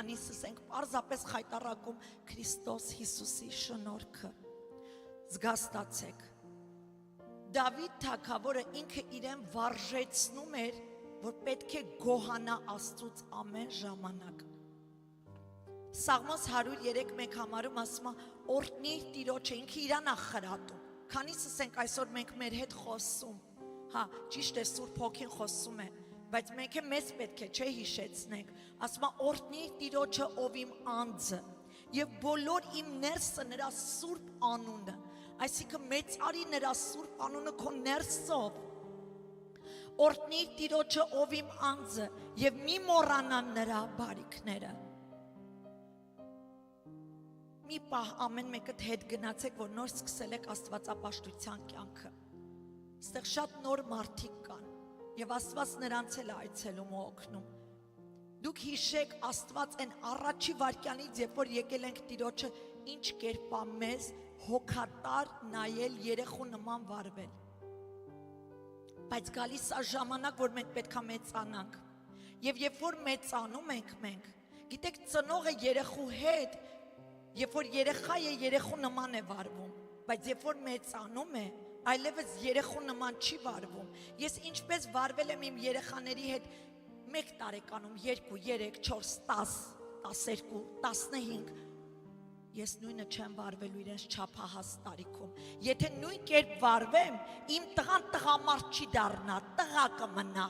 քանիսս ենք պարզապես խայտառակում Քրիստոս Հիսուսի շնորհքը։ Զգաստացեք, Դավիթ թագավորը ինքը իրեն վարժեցնում էր, որ պետք է գոհանա Աստծուց ամեն ժամանակ։ Սաղմոս 103:1 համարում ասում է, օրհնի Տիրոջը, ինքը իրան է խրատում։ Քանիսս ենք այսօր մենք մեր հետ խոսում, հա, ճիշտ է, Սուրբ Հոգին խոսում է, բայց մենք մեզ պետք է չէ հիշեցնենք, ասում է, օրհնի Տիրոջը, ով իմ անձը, եւ բոլոր իմ ներսը նրա սուրբ անունը, այսինքն մեծարի նրա սուրբ անունը քո ներսով, օրհնի Տիրոջը, ով իմ անձը, եւ մի մոռանա նրա բարիքները։ Մի պահ ամեն մեկդ հետ գնացեք, որ նոր սկսել եք աստվածապաշտության կյանքը։ Այստեղ շատ նոր մարդիկ կան եւ Աստված նրանց էլ այցելում ու օգնում։ Դուք հիշեք Աստված այն առաջի վայրկյանից, երբ որ եկել ենք Տիրոջը, ինչ կերպ է մեզ հոգատար նայել, երեխու նման վարվել։ Բայց գալիս է ժամանակ, որ մենք պետք է մեծանանք։ Եվ երբ որ մեծանում ենք մենք, գիտեք, ծնողը երեխու հետ, երբ որ երեխա է, երեխու նման է վարվում, բայց երբ որ մեծանում է, այլևս երեխու նման չի վարվում։ Ես ինչպես վարվել եմ իմ երեխաների հետ 1 տարեկանում, 2, 3, 4, 10, 12, 15, ես նույնը չեմ վարվելու իրենց չափահաս տարիքում։ Եթե նույն կերպ վարվեմ, իմ տղան տղամարդ չի դառնա, տղա կմնա։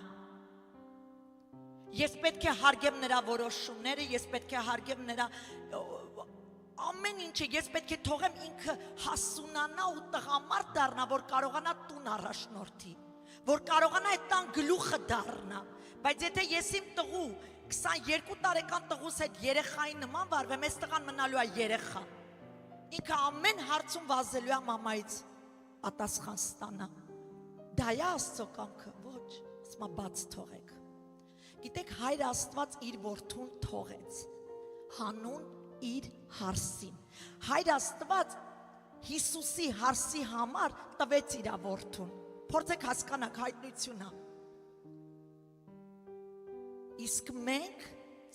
Ես պետք է հարգեմ նրա որոշումները, ես պետք է հարգեմ նրա ամեն ինչը, ես պետք է թողեմ ինքը հասունանա ու տղամարդ դառնա, որ կարողանա տուն առաջնորդի, որ կարողանա այդ տան գլուխը դառնա։ Բայց եթե ես իմ տղու 22 տարեկան տղուս հետ երեխայի նման վարվեմ, այս տղան մնալու է երեխա։ Ինքը ամեն հարցում վազելու է մամայից պատասխան ստանա։ Դա է Աստծո կամքը, ոչ, ասում է բաց թողեք։ Գիտեք, Հայր Աստված իր որդուն թողեց, հանուն իր հարսին։ Հայր Աստված Հիսուսի հարսի համար տվեց իր որդուն։ Փորձեք հասկանաք, հայտնություն է։ Իսկ մենք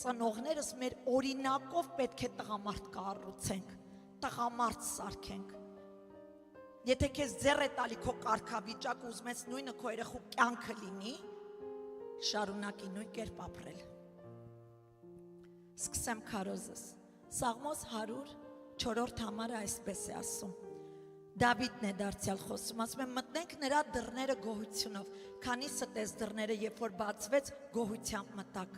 ծնողներս մեր օրինակով պետք է տղամարդ կառուցենք, տղամարդ սարքենք։ Եթե քեզ ձեռ է տալի քո կարգավիճակը, ուզում ես նույնը քո երեխու կյանքը լինի, շարունակի նույն կերպ ապրել։ Սկսեմ քարոզս։ Սաղմոս 104 համարը այսպես է ասում։ Դավիթն է դարձյալ խոսում, ասում է մտնենք նրա դռները գոհությունով, քանիսը տես դռները, երբ որ բացվեց, գոհությամբ մտակ։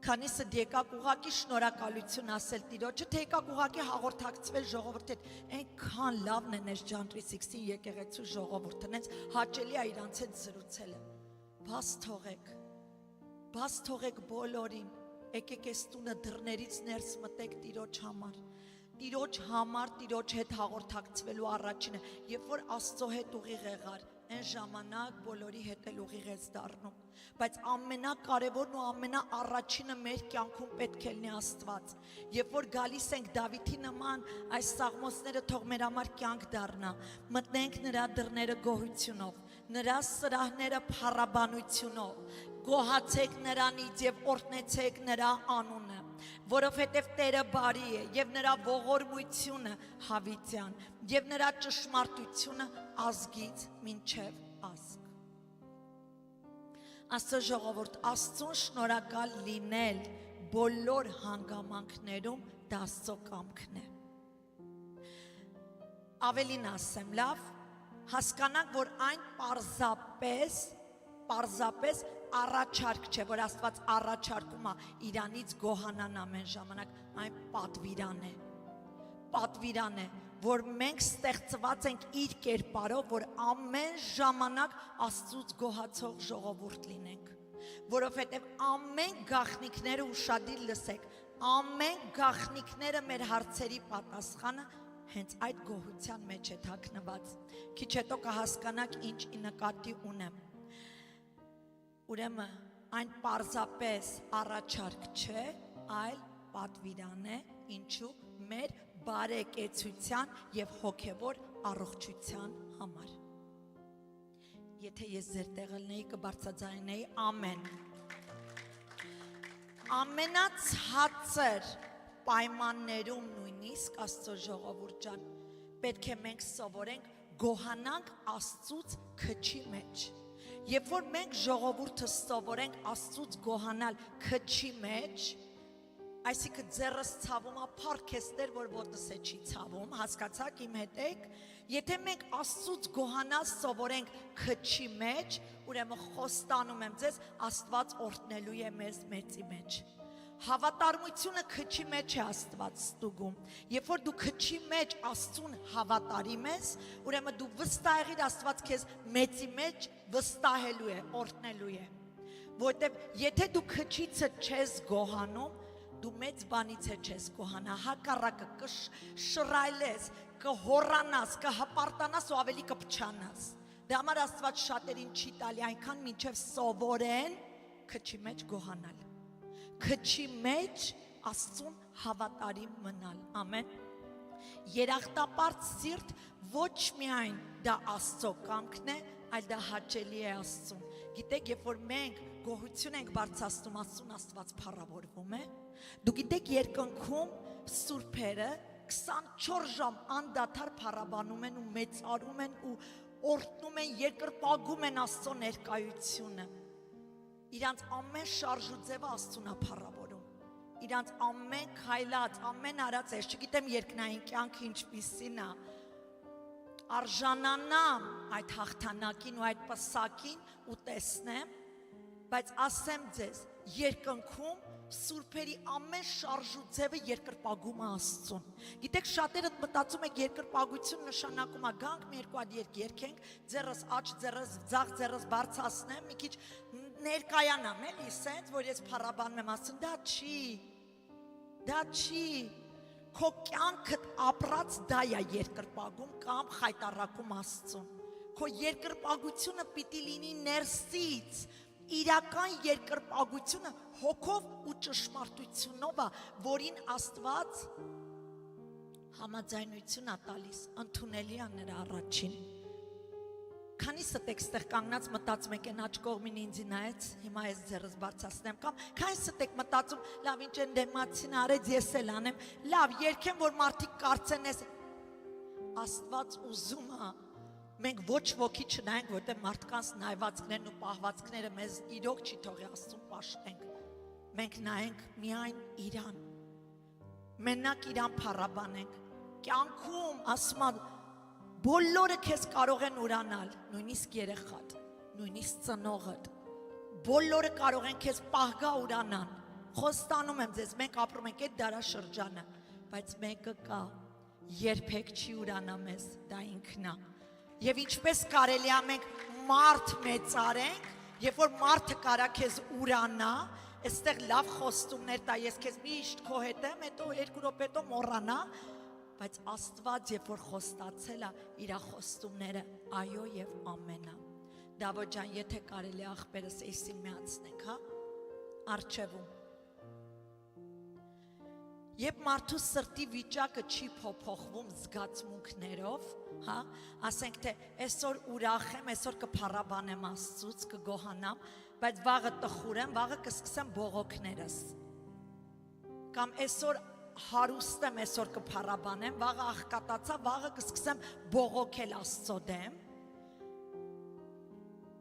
Քանիսը եկաք ուղակի շնորհակալություն ասել Տիրոջը, թե եկաք ուղակի հաղորդակցվել ժողովրդի հետ, այնքան լավն է նես Ջան 360 եկեղեցու ժողովուրդը, նենց հաճելի է իրանց հետ զրուցելը։ Բաց թողեք բոլորին, եկեք այս տունը դռներից ներս մտեք Տիրոջ համար, Տիրոջ հետ հաղորդակցվելու առաջինը, երբ որ Աստծո հետ ուղիղ եղար, այն ժամանակ բոլորի հետ էլ ուղիղ ես դառնում, բայց ամենակարևորն ու ամենաառաջինը մեր կյանքում պետք է լինի Աստված, երբ որ գալիս ենք Դավիթի նման, այս սաղմոսները թող մեր համար կյանք դառնա, մտնենք նրա դռները գոհությունով, նրա սրահները փառաբանությունով, գոհացեք նրանից եւ օրհնեցեք նրա անունը, որովհետև Տերը բարի է եւ նրա ողորմությունը հավիտյան եւ նրա ճշմարտությունը ազգից մինչեւ ազգ։ Աստծո ժողովուրդ, Աստծուն շնորհակալ լինել բոլոր հանգամանքներում դա Աստծո կամքն է։ Ավելին ասեմ, լավ, հասկանանք, որ այն պարզապես առաջարկ չէ, որ Աստված առաջարկում է իրանից գոհանան ամեն ժամանակ, այն պատվիրան է, որ մենք ստեղծված ենք իր կերպարով, որ ամեն ժամանակ Աստծուց գոհացող ժողովուրդ լինենք, որովհետև ամեն գաղտնիքները ուշադիր լսեք, ամեն գաղտնիքները մեր հարցերի պատասխանը հենց այդ գոհության մեջ է թաքնված։ Քիչ հետո կհասկանաք ինչ նկատի ունեմ։ Ուրեմն այն պարզապես առաջարկ չէ, այլ պատվիրան է, ինչու մեր բարեկեցության եւ հոգեվոր առողջության համար։ Եթե ես ձեր տեղը լինեի, կբարձրաձայնեի ամեն։ ամենացածր պայմաններում նույնիսկ Աստծո ժողովուրդ ջան պետք է մենք սովորենք գոհանանք Աստծուց քչի մեջ երբ որ մենք ժողովուրդը սովորենք Աստծուց գոհանալ քչի մեջ այսինքն ձեռս ցավում է փառքեստեր որ ոտս է չի ցավում հասկացաք իմ հետ եք եթե մենք Աստծուց գոհանալ սովորենք քչի մեջ ուրեմն խոստանում եմ ձեզ Աստված օրհնելու է մեզ մեծի մեջ Հավատարմությունը քչի մեջ է Աստված ստուգում երբ որ դու քչի մեջ Աստծուն հավատարիմ ես ուրեմն դու վստահ եղիր Աստված քեզ մեծի մեջ վստահելու է օրհնելու է որտեվ եթե դու քչիցը չես գոհանում դու մեծ բանից չես գոհանա հակառակը կշռայլես կհորանաս կհպարտանաս ու ավելի կփչանաս դե համար Աստված շատերին չի տալի այնքան մինչև սովորեն քչի մեջ գոհանալ քչի մեջ Աստծուն հավատարիմ մնալ ամեն երախտապարտ սիրտ ոչ միայն դա Աստծո կամքն է այլ դա հաճելի է Աստծուն գիտեք երբ որ մենք գոհություն ենք բարձրացնում Աստծուն Աստված փառավորվում է դու գիտեք երկնքում սուրբերը 24 ժամ անդադար փառաբանում են ու մեծարում են ու օրհնում են երկրպագում են Աստծո ներկայությունը իրանց ամեն շարժուձևը Աստծուն է փառավորում իրանց ամեն քայլած ամեն արած է չգիտեմ երկնային կյանքը ինչպիսին է արժանանամ այդ հաղթանակին ու այդ պսակին ու տեսնեմ բայց ասեմ ձեզ երկնքում սուրբերի ամեն շարժուձևը երկրպագում է Աստծուն գիտեք շատերը մտածում եք երկրպագություն նշանակում է գանք մի երկու հատ երկենք ձեռս աջ ձեռս ձախ ձեռս բարձրացնեմ մի քիչ ներկայանամ էլի սենց որ ես փառաբանում եմ ասում դա չի քո կյանքդ ապրած դա է երկրպագում կամ խայտարակում Աստծուն քո երկրպագությունը պիտի լինի ներսից իրական երկրպագությունը հոգով ու ճշմարտությունով է որին Աստված համաձայնություն է տալիս ընդունելի է նրա առաջին Քանիսը տեքստեր կանգնած մտածում եք են աջ կողմին ինձի նայեց, հիմա ես ձեռս բարձրացնեմ կամ քանիսը տեք մտածում, լավ ինչ են դեմացին արեց, ես էլ անեմ, լավ երկեմ որ մարդիկ կարծեն ես Աստված ուզում է մենք ոչ ոքի չնայենք, որտեղ մարդկանց նայվածքներն ու պահվածքները մեզ իրոք չի թողի Աստծուն պաշտենք, մենք նայենք միայն իրան, մենակ իրան փառաբանենք, կյանքում ասում եմ Բոլորը քեզ կարող են ուրանալ, նույնիսկ երեխադ, նույնիսկ ծնողդ, բոլորը կարող են քեզ պահգա ուրանան, խոստանում եմ ձեզ, մենք ապրում ենք այդ դարաշրջանը, բայց մեկը կա, երբեք չի ուրանա մեզ, դա ինքն է, եւ ինչպես կարելի է մենք մարդ մեծարենք, երբ որ մարդը կարա քեզ ուրանա, այստեղ լավ խոստումներ տա, ես քեզ միշտ քո հետ եմ, հետո 2 րոպե հետո մոռանա, բայց Աստված երբ որ խոստացել է իր խոստումները այո եւ ամենա Դավոթ ջան եթե կարելի աղբերս էսի միացնենք հա արչեվում Երբ մարդու սրտի վիճակը չի փոփոխվում զգացմունքներով հա ասենք թե այսօր ուրախ եմ այսօր կփառաբանեմ Աստծուց կգոհանամ բայց վաղը տխուր եմ վաղը կսկսեմ բողոքներս կամ այսօր հարուստ եմ այսօր կփառաբանեմ, վաղը աղքատացա, վաղը կսկսեմ բողոքել Աստծո դեմ,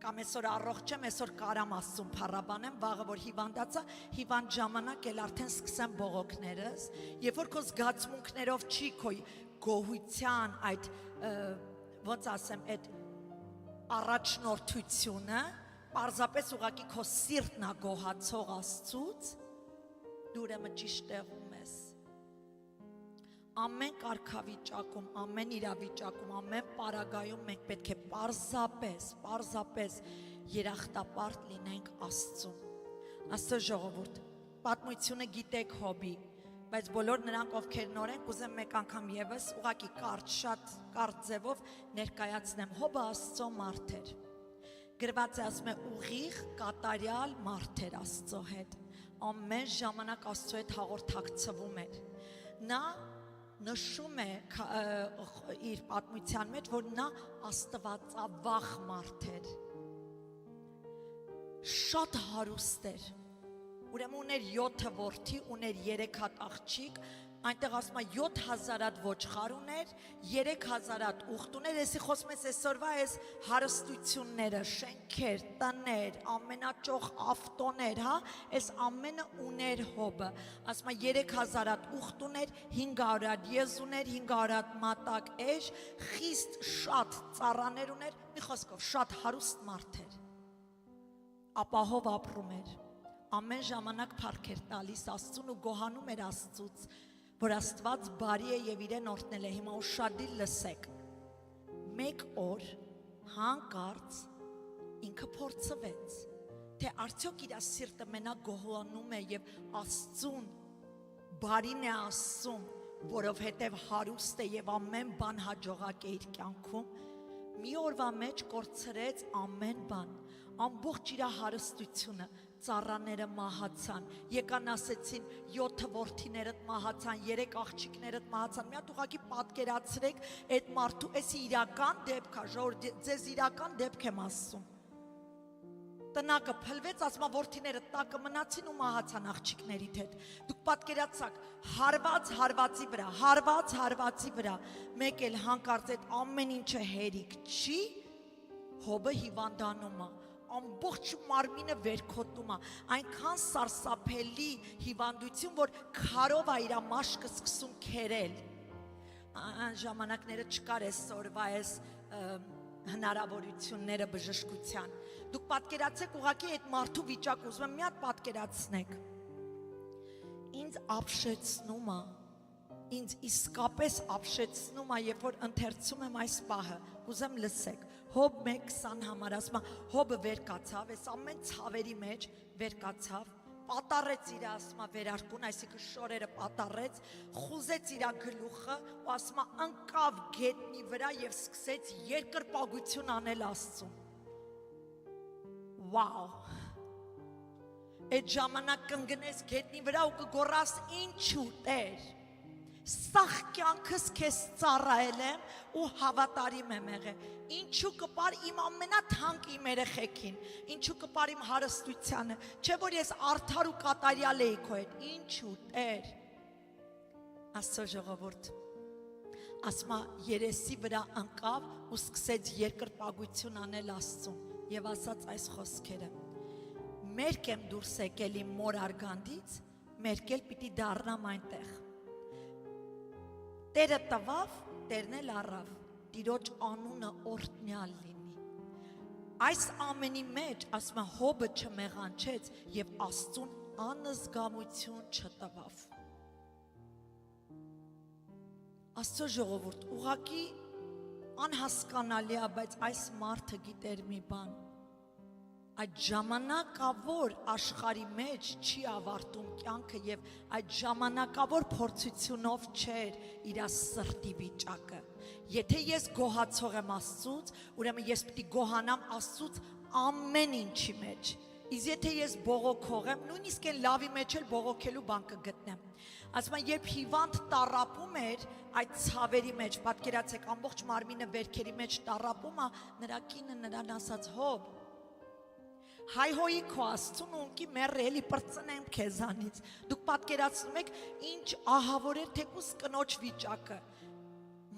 կամ այսօր առողջ եմ, այսօր կարամ Աստծուն փառաբանեմ, վաղը որ հիվանդացա, հիվանդ ժամանակ էլ արդեն սկսեմ բողոքներս, երբ որ քո զգացմունքներով չի քո գոհության այդ ոնց ասեմ, այդ առաջնորդությունը, պարզապես ուղղակի քո սիրտն է գոհացող Աստծուց, դու ուրեմն ճիշտ տեղում ես Ամեն կարգավիճակում, ամեն իրավիճակում, ամեն պարագայում մենք պետք է պարզապես երախտապարտ լինենք Աստծուն։ Աստծո ժողովուրդ, պատմությունը գիտեք Հոբի, բայց բոլոր նրանք ովքեր նոր են, կուզեմ մեկ անգամ եւս ուղղակի շատ կարճ ձևով ներկայացնեմ Հոբը Աստծո մարդ էր։ Գրված է ասում է ուղիղ կատարյալ մարդ էր Աստծո հետ։ Ամեն ժամանակ Աստծո հետ հաղորդակցվում էր։ Նա նշում է իր պատմության մեջ, որ նա աստվածավախ մարդ էր, շատ հարուստ էր, Ուրեմն ուներ 7 որդի, ուներ 3 հատ աղջիկ, այնտեղ ասում է 7000 հատ ոչխար ուներ, 3000 հատ ուղտ ուներ, էսի խոսում ես այսօրվա այս հարստությունները, շենքեր, տներ, ամենաճոխ ավտոներ, հա, այս ամենը ուներ Հոբը, ասում է 3000 հատ ուղտ ուներ, 500 հատ եզ ուներ, 500 հատ մատակ էշ, խիստ շատ ծառաներ ուներ, մի խոսքով շատ հարուստ մարդ էր, ապահով ապրում էր, ամեն ժամանակ փառք էր տալիս Աստծուն ու գոհանում էր Աստծուց, որ Աստված բարի է եւ իրեն օրհնել է, հիմա ուշադիր լսեք, մեկ օր հանկարծ ինքը փորձվեց, թե արդյոք իր սիրտը մենակ գոհանում է եւ Աստծուն բարին է ասում, որովհետեւ հարուստ է եւ ամեն բան հաջողակ է իր կյանքում, մի օրվա մեջ կորցրեց ամեն բան, ամբողջ իր հարստությունը, ծառաները մահացան, եկան ասեցին 7 որդիներդ մահացան, 3 աղջիկներդ մահացան, մի հատ ուղղակի պատկերացրեք այդ մարդու, էսի իրական դեպք է, ժողովուրդ, ձեզ իրական դեպք եմ ասում, տնակը փլվեց, ասում է որդիները տակը մնացին ու մահացան աղջիկներիդ հետ, դուք պատկերացաք, հարված հարվածի վրա, հարված հարվածի վրա, մեկ էլ հանկարծ այդ ամեն ինչը հերիք չի, Հոբը հիվանդանում է, ամբողջ մարմինը վերքոտում է, այնքան սարսափելի հիվանդություն, որ քարով է իր մաշկը սկսում քերել, այն ժամանակները չկար այսօրվա այս հնարավորությունները բժշկության, դուք պատկերացեք ուղղակի այդ մարդու վիճակ, ուզում եմ մի հատ պատկերացնեք, ինձ ապշեցնում է, ինձ իսկապես ապշեցնում է, երբ որ ընթերցում եմ այս պահը, ուզեմ լսեք, Հոբ 1:20 համար ասում է, Հոբը վեր կացավ, այս ամեն ցավերի մեջ վեր կացավ, պատառեց իր ասում է վերարկուն, այսինքն շորերը պատառեց, խուզեց իր գլուխը, ու ասում է ընկավ գետնի վրա եւ սկսեց երկրպագություն անել Աստծուն։ Վաու։ Այդ ժամանակ կընկնես գետնի վրա ու կգոռաս ինչու Տեր։ Սաղ կյանքս քեզ ծառայել եմ ու հավատարիմ եմ եղել, ինչու կպար իմ ամենաթանկ իմ երեխեքին, ինչու կպար իմ հարստությանը, չէ որ ես արդար ու կատարյալ էի քո հետ, ինչու Տեր։ Աստծո ժողովուրդ, ասում է երեսի վրա ընկավ ու սկսեց երկրպագություն անել Աստծուն եւ ասաց այս խոսքերը. Մերկ եմ դուրս եկել իմ մոր արգանդից, մերկ էլ պիտի դառնամ այնտեղ։ Տերը տվավ, Տերն էլ առավ, Տիրոջ անունը օրհնյալ լինի։ Այս ամենի մեջ, ասում է, Հոբը չմեղանչեց եւ Աստծուն անզգամություն չտվավ։ Աստծո ժողովուրդ, ուղղակի անհասկանալի է, բայց այս մարդը գիտեր մի բան։ Այդ ժամանակավոր աշխարհի մեջ չի ավարտում կյանքը եւ այդ ժամանակավոր փորձությունով չէր իր սրտի վիճակը։ Եթե ես գոհացող եմ Աստծուց, ուրեմն ես պիտի գոհանամ Աստծուց ամեն ինչի մեջ։ Իսկ եթե ես բողոքող եմ, նույնիսկ այն լավի մեջ էլ բողոքելու բան կգտնեմ։ Ասում եմ, երբ հիվանդ տառապում էր այդ ցավերի մեջ, պատկերացեք, ամբողջ մարմինը վերքերի մեջ տառապում է, նրա կինը նրան ասաց. «Հոբ, հայհոյի քո Աստծուն ու ունկի մեռ էլի պրծնեմ քեզանից»։ Դուք պատկերացնում եք ինչ ահավոր էր թեկուզ կնոջ վիճակը։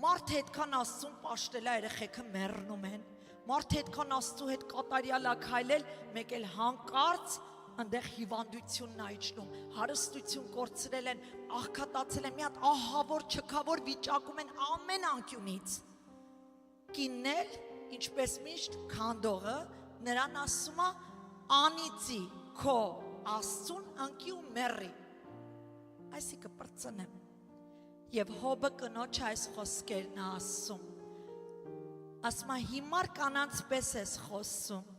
Մարդը այդքան Աստծուն պաշտել է, երեխեքը մեռնում են։ Մարդը այդքան Աստծու հետ կատարյալ է քայլել, մեկ էլ հանկարծ այնտեղ հիվանդությունն է իջնում, հարստություն կորցրել են, աղքատացել են, մի հատ ահավոր չքավոր վիճակում են ամեն անկյունից։ Կինն էլ, ինչպես միշտ քանդողը, նրան ասում է անիծի քո Աստծուն ընկի ու մեռի։ Այսինքն պրծնեմ։ Եվ Հոբը կնոջ այս խոսքերն է ասում։ Ասում է հիմար կանանց պես ես խոսում,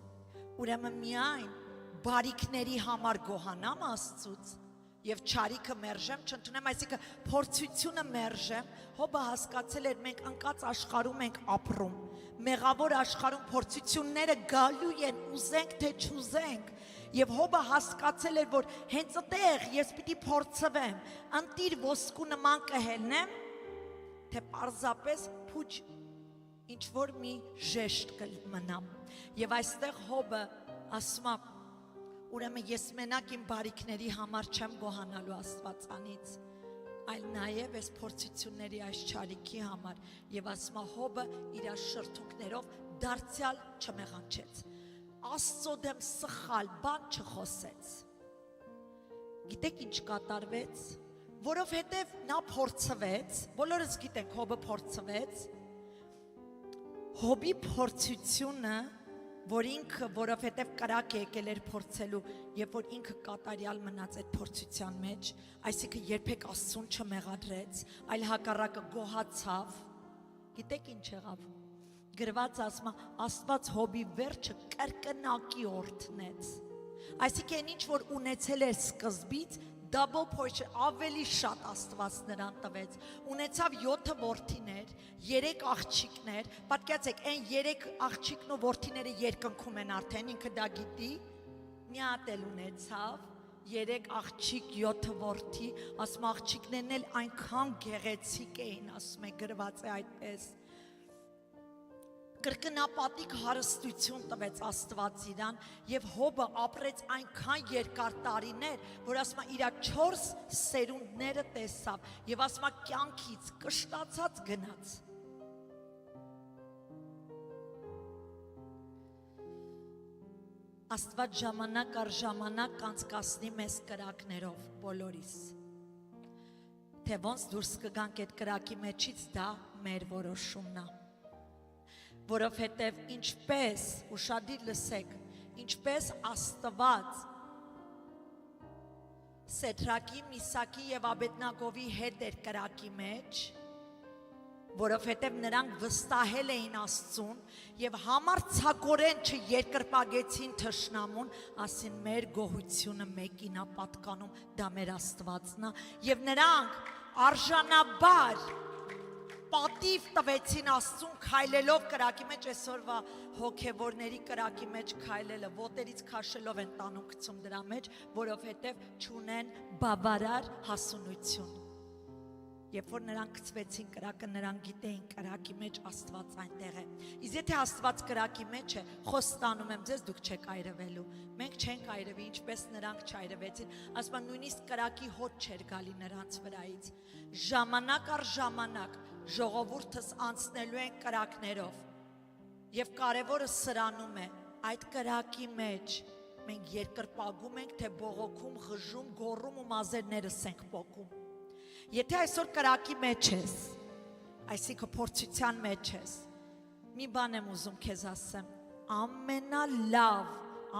ուրեմն միայն բարիքների համար գոհանամ Աստծուց եւ չարիքը մերժեմ, չընդունեմ, այսինքն փորձությունը մերժեմ։ Հոբը հասկացել էր մենք անկած աշխարհում ենք ապրում, մեղավոր աշխարհում փորձությունները գալու են, ուզենք թե չուզենք, եւ Հոբը հասկացել էր, որ հենց այդտեղ ես պիտի փորձվեմ, ընտիր ոսկու նման կհելնեմ, թե պարզապես փուչ ինչ որ մի ժեշտ կմնամ։ Եվ այստեղ Հոբը ասում է, ուրեմն ես մենակ իմ բարիքների համար չեմ գոհանալու Աստվածանից, այլ նաև այս փորձությունների այս չարիքի համար, եւ ասма Հոբը իր շրթունքներով դարձյալ չմեղանչեց, Աստծո դեմ սխալ բան չխոսեց։ Գիտեք ինչ կատարվեց, որովհետև նա փորձվեց, բոլորս գիտենք Հոբը փորձվեց, Հոբի փորձությունը, որ ինքը, որովհետև կրակ եկել էր փորձելու, երբ որ ինքը կատարյալ մնաց այդ փորձության մեջ, այսինքն երբեք Աստծուն չմեղադրեց, այլ հակառակը գոհացավ, գիտեք ինչ եղավ, գրված ասма Աստված Հոբի վերջը կրկնակի օրհնեց, այսինքն ինչ որ ունեցել էր սկզբից, double portion, ավելի շատ Աստված նրան տվեց, ունեցավ 7 որդիներ, 3 աղջիկներ, պատկերացեք, այն 3 աղջիկն ու որդիները երկնքում են արդեն, ինքը դա գիտի, մի հատ էլ ունեցավ, 3 աղջիկ, 7 որդի, ասում աղջիկներն էլ այնքան գեղեցիկ էին, ասում է գրված է այդպես, կրկնապատիկ հարստություն տվեց Աստված իրան եւ Հոբը ապրեց այնքան երկար տարիներ, որ ասма իր 4 սերունդները տեսավ եւ ասма կյանքից կշտացած գնաց։ Աստված ժամանակ առ ժամանակ կանցկացնի մեզ կրակներով բոլորիս։ Թե ոնց դուրս կգանք այդ կրակի մեջից, դա մեր որոշումն է։ Որովհետև ինչպես, ուշադիր լսեք, ինչպես Աստված Սեդրակի, Միսակի եւ Աբեդնագովի հետ էր կրակի մեջ, որովհետև նրանք վստահել էին Աստծուն եւ համարձակորեն չերկրպագեցին թշնամուն, ասին մեր գոհությունը մեկին է պատկանում, դա մեր Աստվածն է եւ նրանք արժանաբար պատիվ տվեցին Աստծուն քայլելով կրակի մեջ, այսօրվա հոգևորների կրակի մեջ քայլելը ոտերից քաշելով են տանում գցում դրա մեջ, որովհետև չունեն բավարար հասունություն։ Երբ որ նրանք գցվեցին կրակը, նրանք գիտեին կրակի մեջ Աստված այնտեղ է։ Իսկ եթե Աստված կրակի մեջ է, խոստանում եմ ձեզ, դուք չեք այրվելու։ Մենք չենք այրվի, ինչպես նրանք չայրվեցին, ասում են նույնիսկ կրակի հոտ չէր գալի նրանց վրայից։ Ժամանակ առ ժամանակ ժողովուրդս անցնելու են կրակներով եւ կարևորը սրանում է այդ կրակի մեջ մենք երկրպագում ենք թե բողոքում, ղժում, գոռում ու մազերներս ենք պոկում։ Եթե այսօր կրակի մեջ ես, այսինքն փորձության մեջ ես, մի բան եմ ուզում քեզ ասեմ, ամենալավ,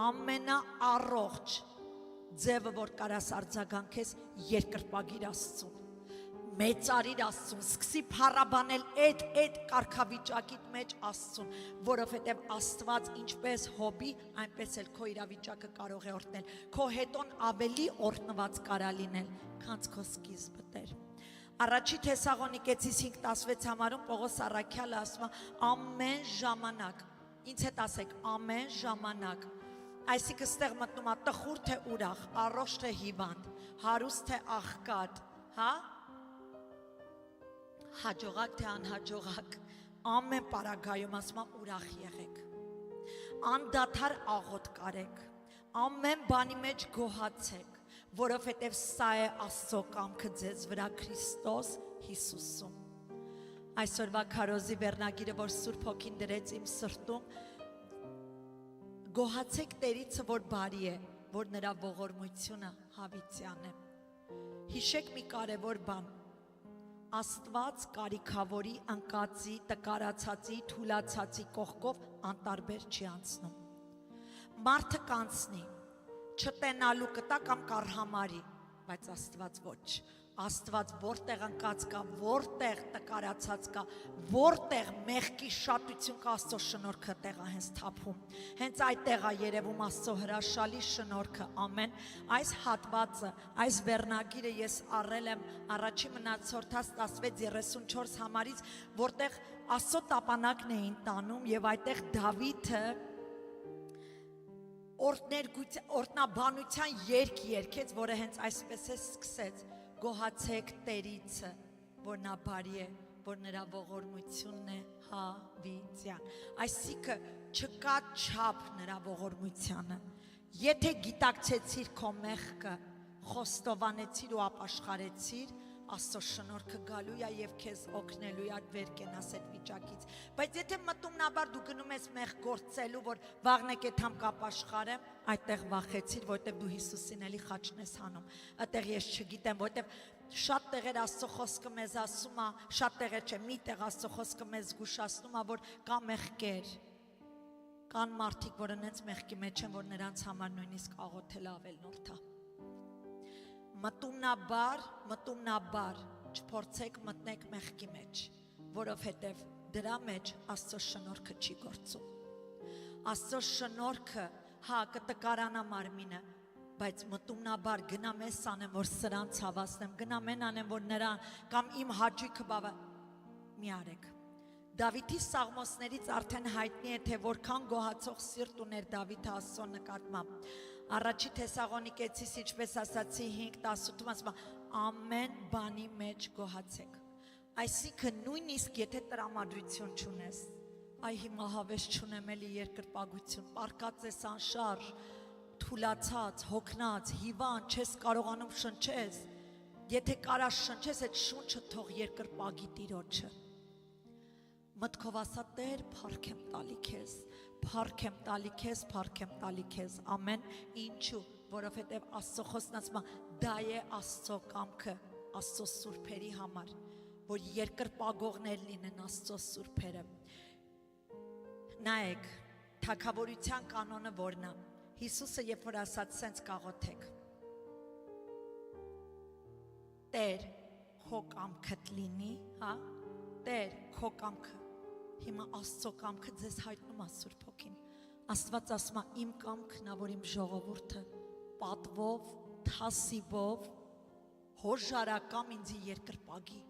ամենաառողջ ձևը որ կարաս արձագանքես երկրպագիր Աստծուն։ Մեծարիր Աստծուն, սկսի փառաբանել այդ կարգավիճակիդ մեջ Աստծուն, որովհետև Աստված ինչպես Հոբի, այնպես էլ քո իրավիճակը կարող է օրհնել, քո հետոն ավելի օրհնված կարա լինել, քան քո սկիզբը Տեր։ Առաջի Թեսաղոնիկեցիս 5:16 համարում Պողոս Առաքյալը ասում է ամեն ժամանակ, ինձ հետ ասեք ամեն ժամանակ, այսինքն ստեղ մտնում է տխուր թե ուրախ, առողջ թե հիվանդ, հարուստ թե աղքատ, հա? Հաջողակ թե անհաջողակ, ամեն պարագայում ասում եմ ուրախ եղեք, անդադար աղոտ կարեք, ամեն բանի մեջ գոհացեք, որովհետև սա է Աստծո կամքը ձեզ վրա Քրիստոս Հիսուսում։ Այսօրվա քարոզի վերնագիրը, որ Սուրբ Հոգին դրեց իմ սրտում, գոհացեք Տերիցը, որ բարի է, որ նրա ողորմությունը հավիտյան է։ Հիշեք մի կարևոր բան, Աստված կարիքավորի, անկածի, տկարացածի, թուլացածի կողքով անտարբեր չի անցնում։ Մարդը կանցնի, չտենալու կտա կամ կառհամարի, բայց Աստված ոչ։ Աստված որտեղ անկած կա, որտեղ տկարացած կա, որտեղ մեղքի շատություն կա, Աստծո շնորհքը տեղա հենց թափում։ Հենց այդտեղ է երևում Աստծո հրաշալի շնորհքը, ամեն։ Այս հատվածը, այս վերնագիրը ես առել եմ առաջի մնացորդած 16:34 համարից, որտեղ Աստծո տապանակն էին տանում եւ այդտեղ Դավիթը օրհնաբանության երգ երգեց, որը հենց այսպես է սկսեց. Գոհացեք Տերիցը, որ նա բարի է, որ նրա ողորմությունն է հավիտյան։ Այսինքն չկա չափ նրա ողորմությանը։ Եթե գիտակցեցիր քո մեղքը, խոստովանեցիր ու ապաշխարեցիր, Աստծո շնորհքը գալու է եւ քեզ օգնելու է վեր կենաս այդ վիճակից։ Բայց եթե մտումնաբար դու գնում ես մեղք գործելու, որ վաղնեք այդ համ կապաշխարեմ, այդտեղ վախեցիր, որտեղ դու Հիսուսին էլի խաչն ես հանում։ Այդտեղ ես չգիտեմ, որտեղ շատ տեղեր Աստծո խոսքը մեզ ասում է, շատ տեղեր չէ, մի տեղ Աստծո խոսքը մեզ զգուշացնում է, որ կա մեղքեր։ Կան մարդիկ, որ նենց մեղքի մեջ են, որ նրանց համար նույնիսկ աղոթել ավելնորդ է։ Մտումնաբար չփորձեք մտնեք մեղքի մեջ, որովհետև դրա մեջ Աստծո շնորհքը չի գործում։ Աստծո շնորհքը հա կտկարանա մարմինը, բայց մտումնաբար գնամ ես անեմ, որ սրան ցավացնեմ, գնամ են անեմ, որ նրան կամ իմ հաճույքը բավա մի արեք։ Դավիթի սաղմոսներից արդեն հայտնի է, թե որքան գոհացող սիրտ ուներ Դավիթը Աստծո նկատմամբ։ Առաջի Թեսաղոնիկեցիս, ինչպես ասացի 5:18-ում ասում է, ամեն բանի մեջ գոհացեք։ Այսինքն նույնիսկ եթե տրամադրություն չունես, այ հիմա հավես չունեմ էլի երկրպագություն, պարկած ես անշարժ, թուլացած, հոգնած, հիվանդ, չես կարողանում շնչես, եթե կարաս շնչես, այդ շունչը թող երկրպագի Տիրոջը։ Մտքով ասա Տեր, փառք եմ տալի քեզ, փառք եմ տալի քեզ, փառք եմ տալի քեզ, ամեն ինչու, որովհետև Աստծո խոսքն ասում է, դա է Աստծո կամքը, Աստծո սուրբերի համար, որ երկրպագողներ լինեն Աստծո սուրբերը։ Նայեք, թագավորության կանոնը որն է։ Հիսուսը երբ որ ասաց սենց կաղոթեք։ Տեր, քո կամքդ լինի, հա։ Տեր, քո կամքը։ Հիմա Աստծո կամքը ձեզ հայտնում է Սուրբ Հոգին։ Աստված ասում է իմ կամքն է, որ իմ ժողովուրդը պատվով, թասիվով, հոժարակամ ինձի երկրպագի։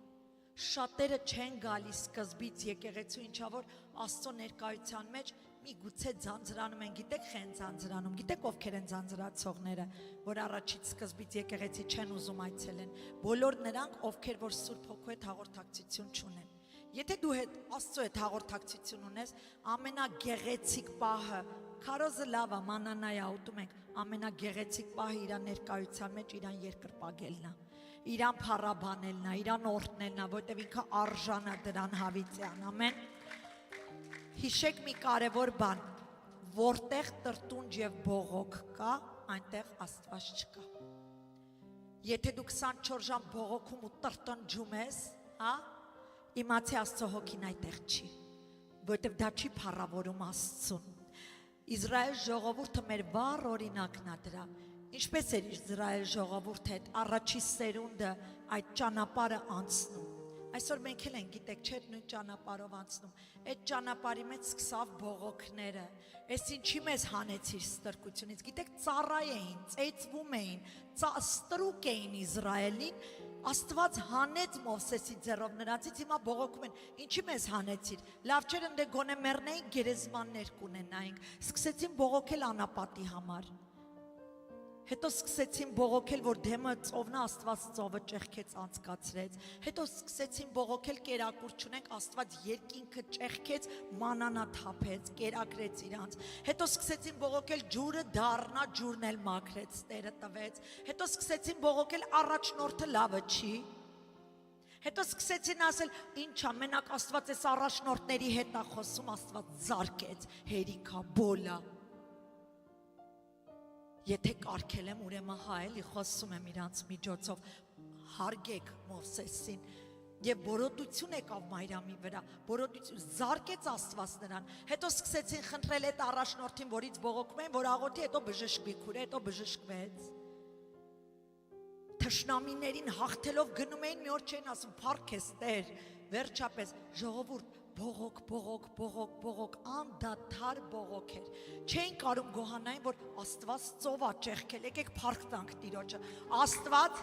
Շատերը չեն գալիս սկզբից եկեղեցու, ինչա որ Աստծո ներկայության մեջ միգուցե ձանձրանում են, գիտեք խեն ձանձրանում, գիտեք ովքեր են ձանձրացողները, որ առաջից սկզբից եկեղեցի չեն ուզում այցելեն, բոլոր նրանք, ովքեր որ Սուրբ Հոգու հետ հաղորդակցություն չունեն։ Եթե դու հետ Աստծո հետ հաղորդակցություն ունես, ամենագեղեցիկ պահը, քարոզը լավ է, մանանայ է ուտում ենք, ամենագեղեցիկ պահը իր ներկայության մեջ իրան երկրպագելն է, իրան փառաբանելն է, իրան օրհնելն է, որտեղ ինքը արժան է դրան հավիտյան, ամեն։ Հիշեք մի կարևոր բան, որտեղ տրտունջ եւ բողոք կա, այնտեղ Աստված չկա։ Եթե դու 24 ժամ բողոքում ու տրտնջում ես, հա, իմացի Աստծո հոգին այդտեղ չի, որտեղ դա չի փառավորում Աստծուն։ Իսրայել ժողովուրդը մեր վառ օրինակն է դրա։ Ինչպես էր Իսրայել ժողովուրդը այդ առաջի սերունդը այդ ճանապարհը անցնում։ Այսօր մենք էլ ենք, գիտեք, չէ՞ նույն ճանապարհով անցնում։ Այդ ճանապարհի մեջ սկսավ բողոքները։ Էս ինչի մեզ հանեցիր ստրկությունից։ Գիտեք, ծառայ էին, ծեծվում էին, ստրուկ էին Իսրայելին։ Աստված հանեց Մովսեսի ձեռով նրանցից, հիմա բողոքում են, ինչի մեզ հանեցիր։ Լավ չէր ընդ գոնե մեռնեին, գերեզմաններ կունենայինք։ Սկսեցին բողոքել անապատի համար։ Հետո սկսեցին բողոքել, որ դեմը ծովն է, Աստված ծովը ճեղքեց անցկացրեց։ Հետո սկսեցին բողոքել, կերակուր չունենք, Աստված երկինքը ճեղքեց, մանանա թափեց, կերակրեց իրանց։ Հետո սկսեցին բողոքել, ջուրը դառնա, ջուրն էլ մաքրեց, Տերը տվեց։ Հետո սկսեցին բողոքել, առաջնորդը լավը չի։ Հետո սկսեցին ասել, ինչա, մենակ Աստված էս առաջնորդների հետ է խոսում, Աստված զարկեց, հերիքա, բոլա։ Եթե կարգել եմ, ուրեմն հա էլի խոսում եմ իրանց միջոցով, հարգեք Մովսեսին, եւ բորոտություն եկավ Մայրամի վրա, բորոտություն, զարկեց Աստված նրան, հետո սկսեցին խնդրել այդ առաջնորդին, որից բողոքում են, որ աղոթի, հետո բժշկվի քուրը, հետո բժշկվեց։ Թշնամիներին հաղթելով գնում էին, մի օր չէին ասում, փառք ես Տեր, վերջապես ժողովուրդ բողոք, անդադար բողոք էր։ Չէին կարում գոհանային, որ Աստված ծովա ճեղքել, եկեք փառք տանք Տիրոջը։ Աստված,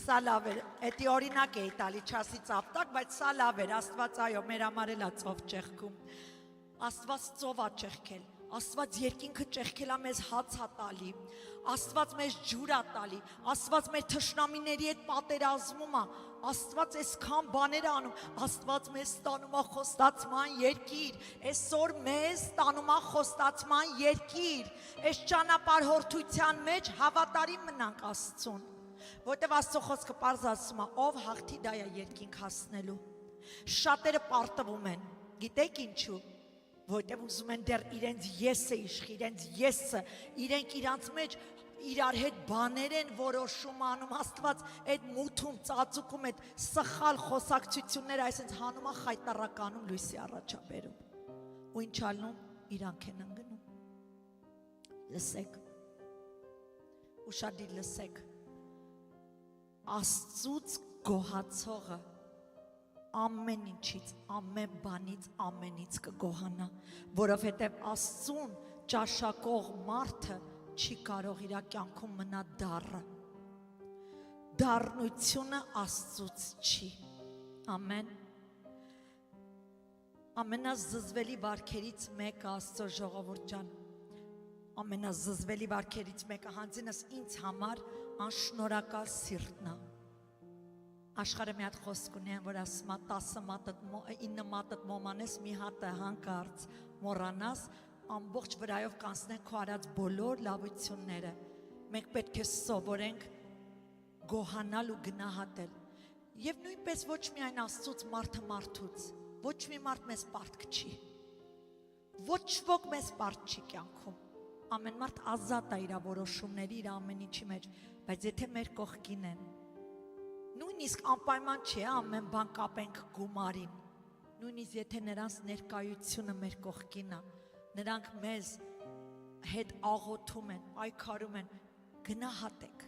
սա լավ էր, էդի օրինակ էի տալի, չասի ծապտակ, բայց սա լավ էր, Աստված այո, մեր համար էլ է ծով ճեղքում։ Աստված ծովա ճեղքել, Աստված երկինքը ճեղքելա մեզ հաց ա տալի, Աստված մեզ ջուր ա տալի, Աստված մեր թշնամիների հետ պատերազմում ա, Աստված այսքան բաներ ա անում, Աստված մեզ տանում ա խոստացման երկիր, այսօր մեզ տանում ա խոստացման երկիր, այս ճանապարհորդության մեջ հավատարիմ մնանք Աստծուն, որտեվ Աստծո խոսքը պարզ ասում ա, ով հաղթի դա է երկինք հասնելու, շատերը պարտվում են, գիտեք ինչու, որտև ուզում են դեռ իրենց եսը իշխի, իրենց եսը, իրենք իրանց մեջ իրար հետ բաներ են որոշում անում, Աստված այդ մութում, ծածուկում, այդ սխալ խոսակցությունները այսպես հանում ա խայտարականում լույսի առաջաբերում, ու ինչ ալնում, իրանք են ընկնում, լսեք, ուշադիր լսեք, Աստծուց գոհացողը ամեն ինչից, ամեն բանից, ամենից կգոհանա, որովհետև Աստծուն ճաշակող մարդը չի կարող իր կյանքում մնա դառը, դառնությունը Աստծուց չի, ամեն, ամենազզվելի վարքերից մեկը Աստծո ժողովուրդ ջան, ամենազզվելի վարքերից մեկը հանձինս ինձ համար անշնորհակալ սիրտն է, Աշխարհը մի հատ խոսք ունի, որ ասում է 10 մատդ 9 մատդ մոմանես մի հատը հանկարծ մոռանաս, ամբողջ վրայով կանցնեն քո արած բոլոր լավությունները։ Մենք պետք է սովորենք գոհանալ ու գնահատել։ Եվ նույնպես ոչ միայն Աստծուց մարդը մարդուց, ոչ մի մարդ մեզ պարտք չի։ Ոչ ոք մեզ պարտ չի կյանքում։ Ամեն մարդ ազատ է իր որոշումների, իր ամեն ինչի մեջ, բայց եթե մեր կողքին են Նույնիսկ անպայման չէ ամեն բան կապենք գումարին, նույնիսկ եթե նրանց ներկայությունը մեր կողքին է, նրանք մեզ հետ աղոթում են, պայքարում են, գնահատենք,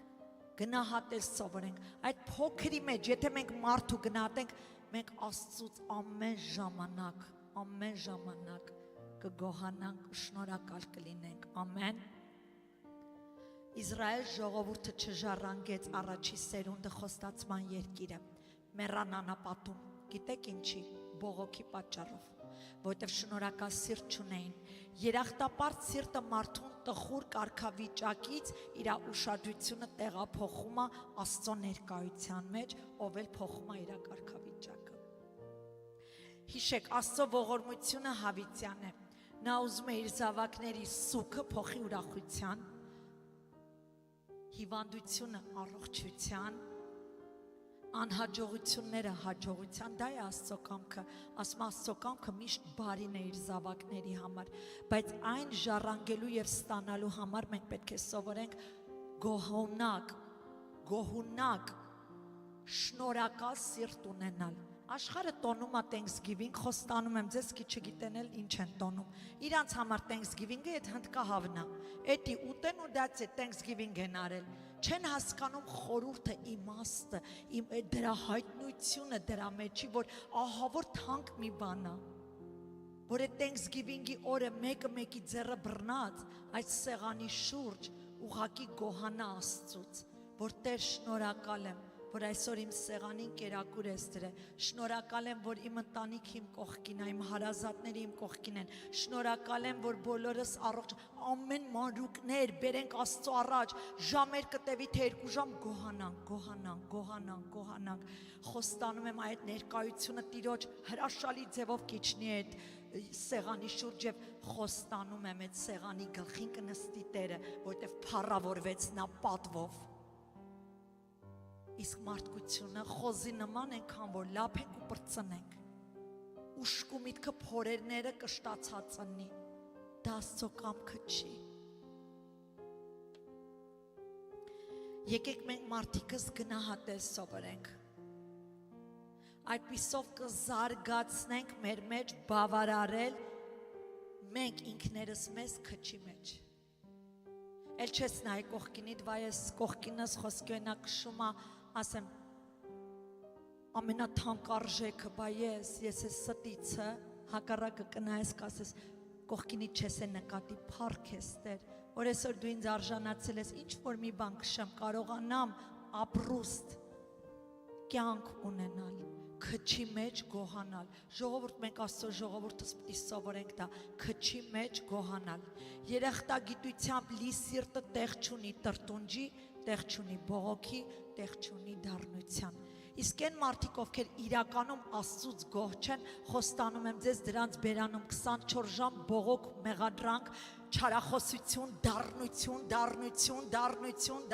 գնահատել սովորենք, այդ փոքրի մեջ, եթե մենք մարդու գնահատենք, մենք Աստծուց ամեն ժամանակ կգոհանանք ու շնորհակալ կլինենք, ամեն Իսրայել ժողովուրդը չժառանգեց առաջի սերունդը խոստացման երկիրը, մեռան անապատում, գիտեք ինչի, բողոքի պատճառով, որտև շնորհակալ սիրտ չունեին, երախտապարտ սիրտը մարդուն տխուր կարգավիճակից իր ուշադրությունը տեղափոխում է Աստծո ներկայության մեջ, ով էլ փոխում է իր կարգավիճակը։ Հիշեք, Աստծո ողորմությունը հավիտյան է, նա ուզում է իր զավակների սուգը փոխի ուրախության, հիվանդությունը առողջության, անհաջողությունները հաջողության, դա է Աստծո կամքը, ասում Աստծո կամքը միշտ բարին է իր զավակների համար, բայց այն ժառանգելու և ստանալու համար մենք պետք է սովորենք գոհունակ, շնորհակալ սիրտ ունենալ, աշխարհը տոնում է Thanksgiving, խոստանում եմ ձեզ քիչ չգիտեն էլ ինչ են տոնում, իրանց համար Thanksgiving-ը այդ հնդկահավն է, էդի ուտեն ու դաց է Thanksgiving են արել, չեն հասկանում խորհուրդը, իմաստը, դրա հայտնությունը դրա մեջի, որ ահավոր թանկ մի բան է, որ այդ Thanksgiving-ի օրը մեկի ձեռը բռնած, այդ սեղանի շուրջ ուղղակի գոհանա Աստծուց, որ Տեր շնորհակալ եմ, որ այսօր իմ սեղանին կերակուր ես դրել, շնորհակալ եմ, որ իմ ընտանիքը իմ կողքին է, իմ հարազատները իմ կողքին են, շնորհակալ եմ, որ բոլորս առողջ, ամեն մանրուքներ բերենք Աստծո առաջ, ժամեր կտևի թե 2 ժամ գոհանանք, խոստանում եմ այդ ներկայությունը Տիրոջ հրաշալի ձևով կիջնի այդ սեղանի շուրջ եւ խոստանում եմ այդ սեղանի գլխին կնստի Տերը, որտեվ փառավորվեց նա պատվով Իսկ մարդկությունը խոզի նման ենքան, որ լապենք ու պրծնենք, ուշկու միտքը փորերները կշտացած ընի, դա Աստծո կամքը չի։ Եկեք մենք մարդիկս գնահատել սովորենք, այդպիսով կզարգացնենք մեր մեջ բավարարել մենք ինքներս մեզ քչի մեջ։ Էլ չես նայ կողքինիդ, վայ ես կողքինս խոսքի օրինակ քշում ա, ասեմ ամենաթանկարժեքը, բա ես ես ստիցը հակառակը կնայես կասես կողքինիդ չես է նկատի փառք ես Տեր, որ այսօր դու ինձ արժանացել ես, ինչ որ մի բան քշեմ, կարողանամ ապրուստ կյանք ունենալ, քչի մեջ գոհանալ։ Ժողովուրդ, մենք Աստծո ժողովուրդս պիտի սովորենք դա, քչի մեջ գոհանալ։ Երախտագիտությամբ լի սիրտը տեղ չունի տրտունջի, տեղ չունի բողոքի, տեղ չունի դառնության։ Իսկ այն մարդիկ, ովքեր իրականում Աստծուց գոհ չեն, խոստանում եմ ձեզ, դրանց բերանում 24 ժամ բողոք, մեղադրանք, չարախոսություն, դառնություն,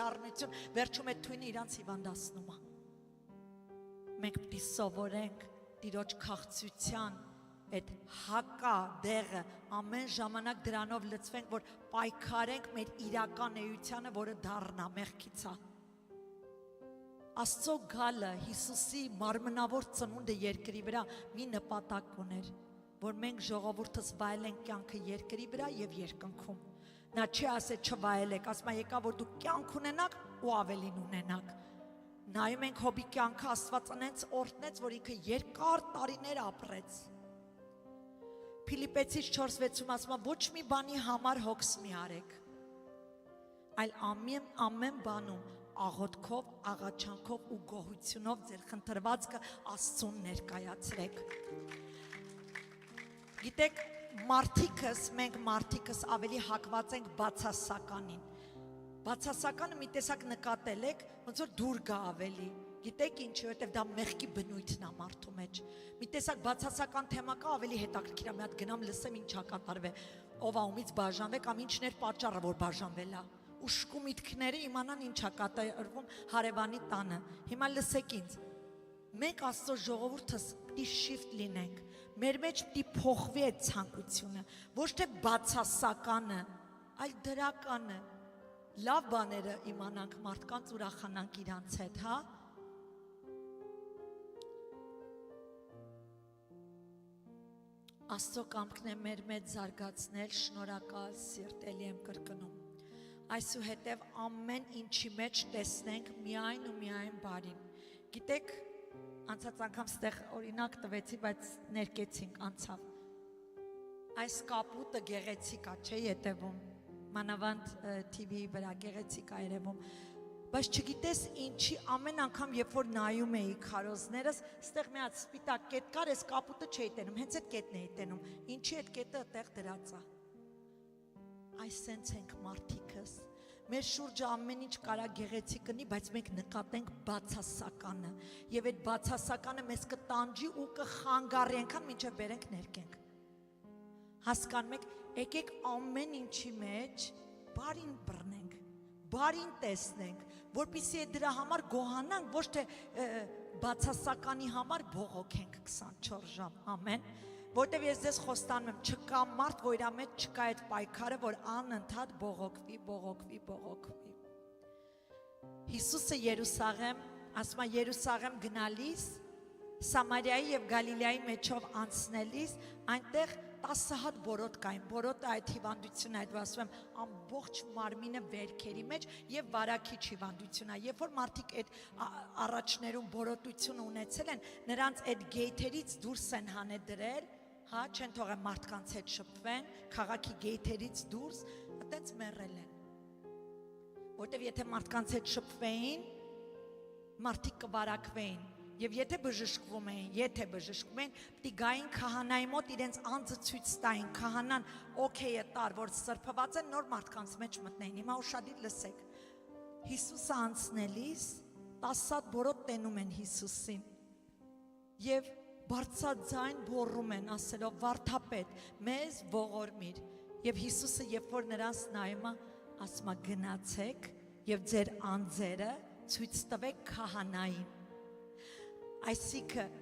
վերջում այդ թույնը իրանց հիվանդացնում է։ Մենք պիտի սովորենք Տիրոջ քաղցրության այդ հակա դեղը ամեն ժամանակ դրանով լցվենք, որ պայքարենք մեր իրական էությանը, որը դառնա մեղքից է։ Աստծո գալը, Հիսուսի մարմնավոր ծնունդը երկրի վրա մի նպատակ ուներ, որ մենք ժողովուրդս վայելենք կյանքը երկրի վրա եւ երկնքում։ Նա չի ասել չվայելեք, ասում է եկա որ դուք կյանք ունենաք ու ավելին ունենաք։ Նայում ենք Հոբի կյանքը, Աստված անեց օրհնեց, որ ինքը երկար տարիներ ապրեց։ Փիլիպեցիս 4:6-ում ասում է ոչ մի բանի համար հոգս մի արեք, այլ ամեն բանում աղոթքով, աղաչանքով ու գոհությունով ձեր խնդրվածքը Աստծուն ներկայացրեք։ Գիտեք, մենք մարդիկս ավելի հակված ենք բացասականին։ Բացասականը մի տեսակ նկատել եք, ոնց որ դուր գա ավելի։ Գիտեք ինչի, որովհետև դա մեղքի բնույթն է մարդու մեջ։ Մի տեսակ բացասական թեմա կա, ավելի հետաքրքիր է, մի հատ գնամ լսեմ ինչա կատարվել, ով ա ումից բաժանվել կամ ինչն էր պատճառը, որ բաժանվել է։ Ու շկու միտքները իմանան ինչա կատարվում հարևանի տանը։ Հիմա լսեք ինձ։ Մենք Աստծո ժողովուրդս պիտի շիֆտ լինենք։ Մեր մեջ պիտի փոխվի այդ ցանկությունը, ոչ թե բացասականը, այլ դրականը։ Լավ բաները իմանանք, մարդկանց ուրախանանք իրանց հետ, հա։ Աստծո կամքն է մեր մեջ զարգացնել, շնորհակալ սիրտ, էլի եմ կրկնում։ Այսուհետև ամեն ինչի մեջ տեսնենք միայն ու միայն բարին։ Գիտեք, անցած անգամ ստեղ օրինակ տվեցի, բայց ներկեցինք անցավ։ Այս կապուտը գեղեցիկ է, չէ՞ ետևում, մանավանդ TV-ի վրա գեղեցիկ է երևում, բայց չգիտես ինչի ամեն անգամ երբ որ նայում էի քարոզներս, ստեղ մի հատ սպիտակ կետ կար, այս կապուտը չէի տենում, հենց այդ կետն էի տենում, ինչի այդ կետը այդտեղ դրած է։ Այսենց ենք մարդիկս, մեր շուրջը ամեն ինչ կարա գեղեցիկ կնի, բայց մենք նկատենք բացասականը, և այդ բացասականը մեզ կտանջի ու կխանգարի այնքան մինչև բերենք ներկենք։ Հասկանում եք, եկեք ամեն ինչի մեջ բարին բռնենք, բարին տեսնենք, որպեսզի դրա համար գոհանանք, ոչ թե բացասականի համար բողոքենք 24 ժամ, ամեն։ Որտև ես ձեզ խոստանում եմ, չկա մարդ, որ իր մեջ չկա այդ պայքարը, որ անընդհատ բողոքվի։ Հիսուսը Երուսաղեմ, ասում է Երուսաղեմ գնալիս, Սամարիայի և Գալիլեայի մեջով անցնելիս, այնտեղ 10 հատ բորոտ կային, բորոտը այդ հիվանդությունը, այդ ասում եմ, ամբողջ մարմինը վերքերի մեջ և վարակիչ հիվանդությունը, երբ որ մարդիկ այդ առաջներում բորոտությունը ունեցել են, նրանց այդ գեյթերից դուրս են հանել դրել, հա, չեն թողել մարդկանց հետ շփվեն, քաղաքի գեյթերից դուրս, այտենց մեռել են, որտև եթե մարդկանց հետ շփվեին, մարդիկ կվարակվեին, և եթե բժշկվում էին, պիտի գային քահանայի մոտ իրենց անձը ցույց տային, քահանան օքեյը տար, որ սրբված են, նոր մարդկանց մեջ մտնեին, հիմա ուշադիր լսեք, Հիսուսը անցնելիս 10 հատ բորոտ տենում են Հիսուսին, և բարձրաձայն բոռում են, ասելով վարդապետ, մեզ ողորմիր, և Հիսուսը երբ որ նրանց նայում է, ասում է գնացեք և ձեր անձերը ցույց տվեք քահանային, այսինքն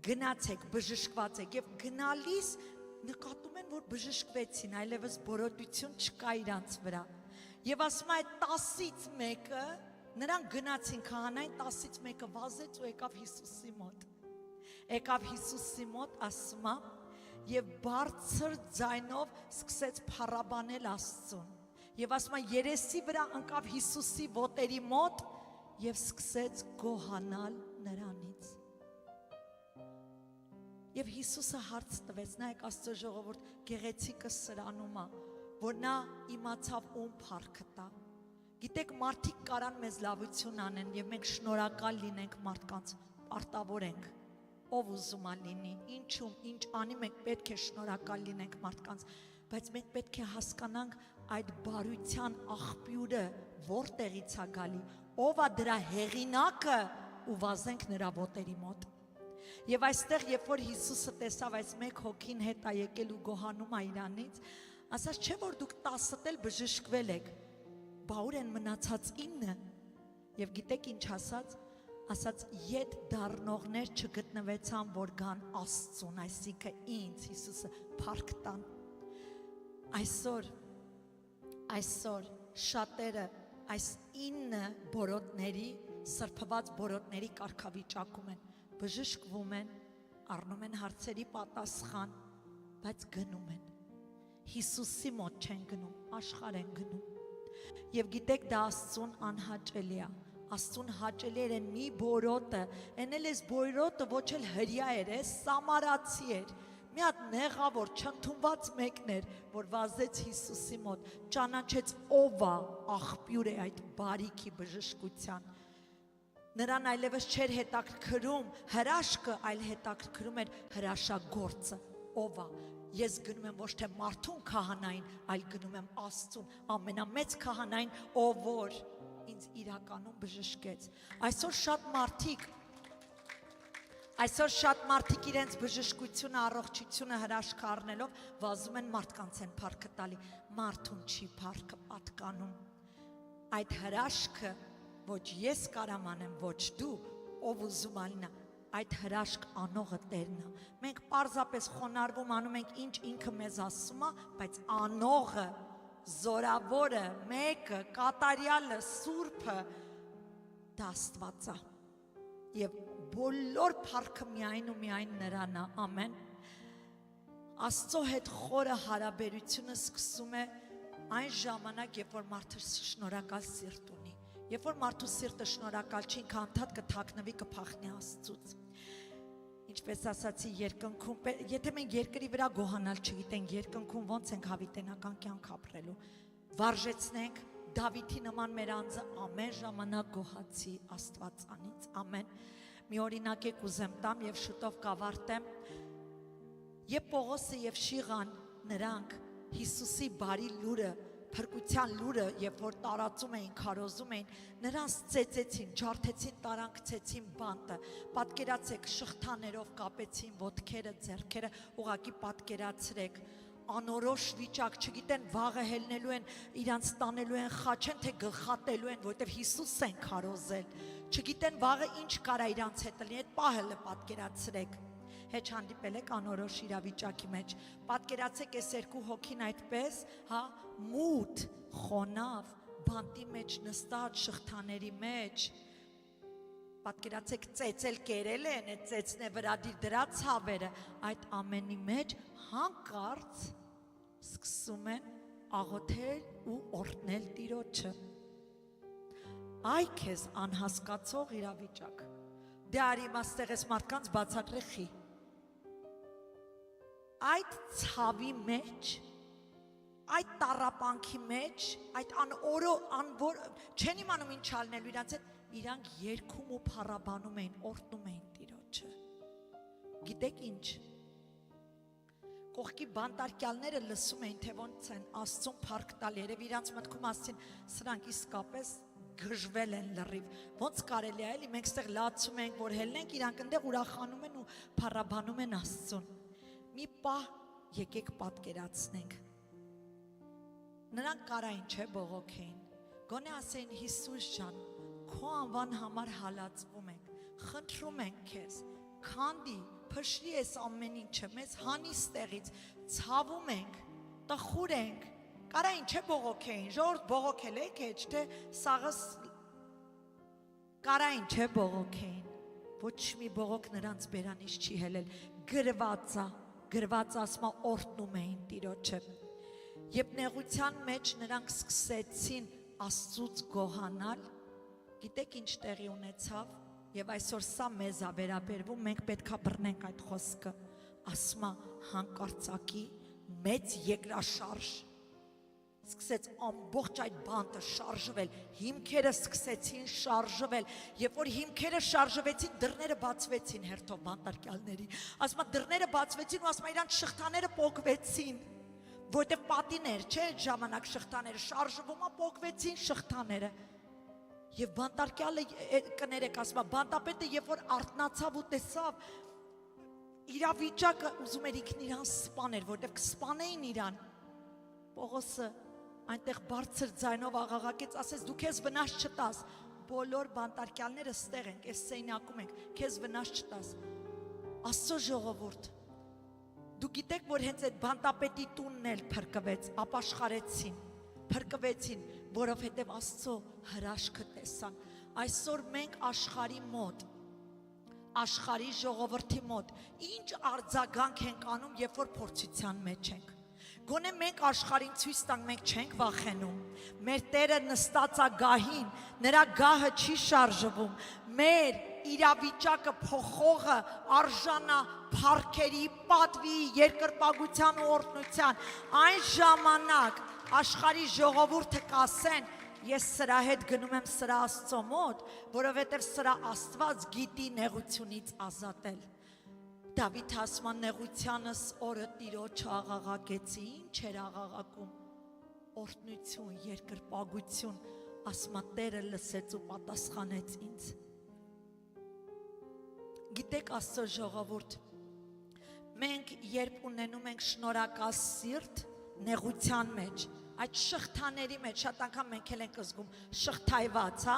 գնացեք, բժշկված եք և գնալիս նկատում են, որ բժշկվեցին, այլևս բորոտություն չկա իրանց վրա և ասում է այդ 10-ից մեկը, նրանք գնացին քահանային, 10-ից մեկը վազեց ու եկավ Հիսուսի մոտ, ասում է և բարձր ձայնով սկսեց փառաբանել Աստծուն և ասում է երեսի վրա ընկավ Հիսուսի ոտերի մոտ և սկսեց գոհանալ նրանից և Հիսուսը հարց տվեց, նայեք Աստծո ժողովուրդ, գեղեցիկը սրանում է, որ նա իմացավ ում փառքը տա, գիտեք մարդիկ կարան մեզ լավություն անեն և մենք շնորհակալ լինենք մարդկանց, պարտավոր ենք, ով ուզում է լինի, ինչում, ինչ անի, մենք պետք է շնորհակալ լինենք մարդկանց, բայց մենք պետք է հասկանանք այդ բարության աղբյուրը որտեղից է գալի, ով է դրա հեղինակը ու վազենք նրա ոտերի մոտ։ Եվ այստեղ, երբ որ Հիսուսը տեսավ այս մեկ հոգին հետ է եկել ու գոհանում է իրանից, ասաց, չէ որ դուք 10 էլ բժշկվել եք, բա ուր են մնացած 9։ Եվ գիտեք ինչ ասաց, ասաց ետ դառնողներ չգտնվեցան, որ գան Աստծուն, այսինքն ինձ, Հիսուսը փառք տան։ Այսօր շատերը այս 9 բորոտների, սրբված բորոտների կարգավիճակում են, բժշկվում են, առնում են հարցերի պատասխան, բայց գնում են, Հիսուսի մոտ չեն գնում, աշխարհ են գնում։ Եվ գիտեք դա Աստծուն անհաճելի է, Աստծուն հաճելի էր են մի բորոտը, են էլ էս բորոտը ոչ էլ հրյա էր, սամարացի էր, մի հատ նեղավոր, չընդունված մեկն էր, որ վազեց Հիսուսի մոտ, ճանաչեց ով է աղբյուր է այդ բարիքի բժշկության։ Նրան այլևս չէր հետաքրքրում հրաշքը, այլ հետաքրքրում էր հրաշագործը, ով է։ Ես գնում եմ ոչ թե մարդուն քահանային, այլ գնում եմ Աստծուն, ամենամեծ քահանային, ով որ ինձ իրականում բժշկեց։ Այսօր շատ մարդիկ իրենց բժշկությունը, առողջությունը հրաշքը առնելով վազում են մարդկանց են փառքը տալի, մարդուն չի փառքը պատկանում։ Այդ հրաշքը ոչ ես կարամ անեմ, ոչ դու, ով ուզում ալինա, այդ հրաշք անողը Տերն է։ Մենք պարզապես խոնարհվում անում ենք ինչ ինքը մեզ ասում է, բայց անողը, զորավորը, մեկը, կատարյալը, սուրբը դա Աստված է։ Եվ բոլոր փառքը միայն ու միայն նրան է, ամեն։ Աստծո հետ խորը հարաբերությունը սկսում է այն ժամանակ, երբ որ մարդը շնորհակալ սիրտ ունի։ Երբ որ մարդու սիրտը շնորհակալ չի, ինքը անդադ կթաքնվի, կփախնի Աստծուց։ Ինչպես ասացի երկնքում, եթե մենք երկրի վրա գոհանալ չգիտենք, երկնքում ոնց ենք հավիտենական կյանք ապրելու։ Վարժեցնենք Դավիթի նման մեր անձը ամեն ժամանակ գոհացի Աստվածանից, ամեն։ Մի օրինակ եք ուզեմ տամ եւ շուտով կավարտեմ։ Երբ Պողոսը եւ Շիղան նրանք Հիսուսի բարի լուրը, փրկության լուրը, երբ որ տարածում էին, քարոզում էին, նրանց ծեծեցին, ջարդեցին, տարանքցեցին բանտը, պատկերացեք, շղթաներով կապեցին ոտքերը, ձեռքերը, ուղղակի պատկերացրեք, անորոշ վիճակ, չգիտեն վաղը հելնելու են, իրանց տանելու են, խաչեն, թե գլխատելու են, որովհետև Հիսուս են քարոզել, չգիտեն վաղը ինչ կարա իրանց հետ լինի, այդ պահը պատկերացրեք։ Հեչ հանդիպել եք անորոշ իրավիճակի մեջ, պատկերացեք այս երկու հոգին այդպես, հա, մութ, խոնավ, բանտի մեջ նստած, շղթաների մեջ, պատկերացեք ծեծել կերել են, այդ ծեծն է վրադիր դրա ցավերը, այդ ամենի մեջ հանկարծ սկսում են աղոթել ու օրհնել Տիրոջը։ Այ քեզ անհասկացող իրավիճակ, դե արի մաստեղ ես մարդկանց բացատրեխի, այդ ցավի մեջ, այդ տառապանքի մեջ, այդ անոր չեն իմանում ինչ անելու իրանց հետ, իրանք երգում ու փառաբանում էին, օրհնում էին Տիրոջը։ Գիտեք ինչ, կողքի բանտարկյալները լսում էին, թե ոնց են Աստծուն փառք տալ, երև իրանց մտքում ասին, սրանք իսկապես գժվել են լրիվ, ոնց կարելի է էլի, մենք ստեղ լացում ենք, որ հելնենք, իրանք ընդեղ ուրախանում են ու փառաբանում են Աստծուն։ Մի պահ եկեք պատկերացնենք։ Նրանք կարային չէ բողոքեին, գոնե ասեին Հիսուս ջան, քո անվան համար հալածվում ենք, խնդրում ենք քեզ, քանդի, փշրի այս ամեն ինչը, մեզ հանի ստեղից, ցավում ենք, տխուր ենք, կարային չէ բողոքեին, ժողովուրդ բողոքել եք, հեչ թե սաղս կարային չէ բողոքեին, ոչ մի բողոք նրանց բերանից չի հելել, գրված ասմա օրհնում էին Տիրոջը։ Երբ նեղության մեջ նրանք սկսեցին Աստծուց գոհանալ, գիտեք ինչ տեղի ունեցավ, եւ այսօր սա մեզ է վերաբերվում, մենք պետքա բռնենք այդ խոսքը, ասմա հանկարծակի մեծ երկրաշարժ, Սկսեց ամբողջ այդ բանտը շարժվել, հիմքերը սկսեցին շարժվել, երբ որ հիմքերը շարժվեցին, դռները բացվեցին հերթով բանտարկյալների, ասма դռները բացվեցին ու ասма իրանց շղթաները պոկվեցին, որտեղ պատիներ, չէ, ժամանակ շղթաները շարժվում, պոկվեցին շղթաները, եւ բանտարկյալը կներեք, ասма բանտապետը երբ որ արթնացավ ու տեսավ իր վիճակը, ուզում էր ինքն իրան սպաներ, որտեղ կսպանեին իրան, Պողոսը այնտեղ բարձր ձայնով աղաղակեց, ասեց դու քեզ վնաս չտաս, բոլոր բանտարկյալները ստեղ ենք, այս սենյակում ենք, քեզ վնաս չտաս, Աստծո ժողովուրդ, դու գիտեք, որ հենց այդ բանտապետի տունն էլ փրկվեց, փրկվեցին, որովհետև Աստծո հրաշքը տեսան, այսօր մենք աշխարհի մոտ, աշխարհի ժողովրդի մոտ, ինչ արձագանք ենք անում, երբ որ փորձության մեջ ենք, Գոնե մենք աշխարհին ցույց տանք, մենք չենք վախենում, մեր Տերը նստած է գահին, նրա գահը չի շարժվում, մեր իրավիճակը փոխողը արժանա փառքերի, պատվի, երկրպագության ու օրհնության, այն ժամանակ աշխարհի ժողովուրդը կասեն, ես սրա հետ գնում եմ սրա Աստծո մոտ, որովհետև սրա Աստված գիտի նեղությունից ազատել Դավիթ ասման նեղությանս օրը տիրոջը աղաղակեցի, ինչ էր աղաղակում, օրհնություն, երկրպագություն, ասма Տերը լսեց ու պատասխանեց ինձ։ Գիտեք Աստծո ժողովուրդ, մենք երբ ունենում ենք շնորհակալ սիրտ նեղության մեջ, այդ շղթաների մեջ, շատ անգամ մենք էլ ենք զգում շղթայված, հա,